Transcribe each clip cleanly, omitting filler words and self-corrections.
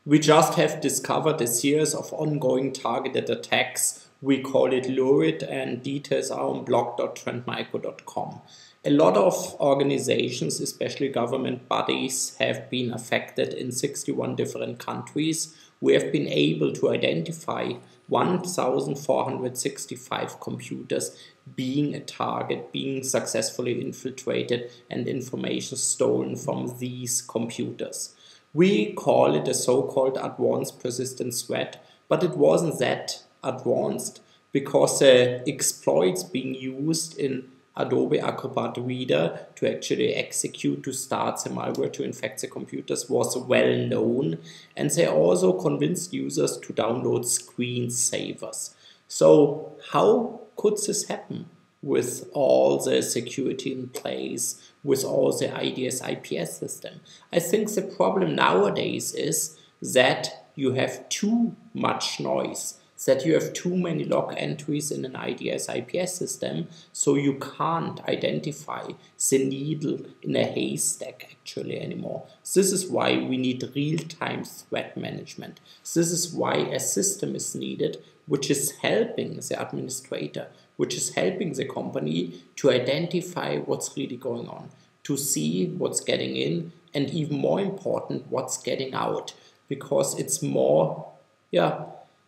We just have discovered a series of ongoing targeted attacks. We call it lurid, and details are on blog.trendmicro.com. A lot of organizations, especially government bodies, have been affected in 61 different countries. We have been able to identify 1,465 computers being a target, being successfully infiltrated, and information stolen from these computers. We call it a so-called advanced persistent threat, but it wasn't that advanced because the exploits being used in Adobe Acrobat Reader to actually execute, to start the malware, to infect the computers was well known, and they also convinced users to download screensavers. So how could this happen with all the security in place, with all the IDS IPS system? I think the problem nowadays is that you have too much noise, that you have too many log entries in an IDS IPS system, so you can't identify the needle in a haystack actually anymore. This is why we need real-time threat management. This is why a system is needed which is helping the administrator, which is helping the company to identify what's really going on, to see what's getting in, and even more important, what's getting out, because it's more,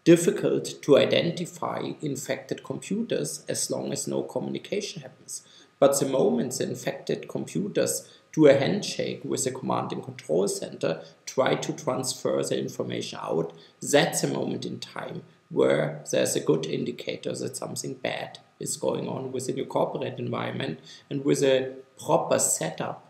difficult to identify infected computers as long as no communication happens. But the moment the infected computers do a handshake with the command and control center, try to transfer the information out, that's a moment in time where there's a good indicator that something bad is going on within your corporate environment, and with a proper setup,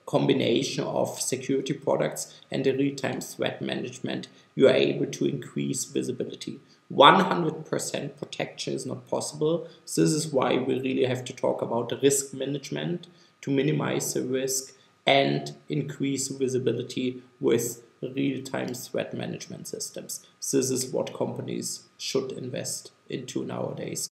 combination of security products and a real-time threat management, you are able to increase visibility. 100% protection is not possible. This is why we really have to talk about risk management to minimize the risk and increase visibility with real-time threat management systems. This is what companies should invest into nowadays.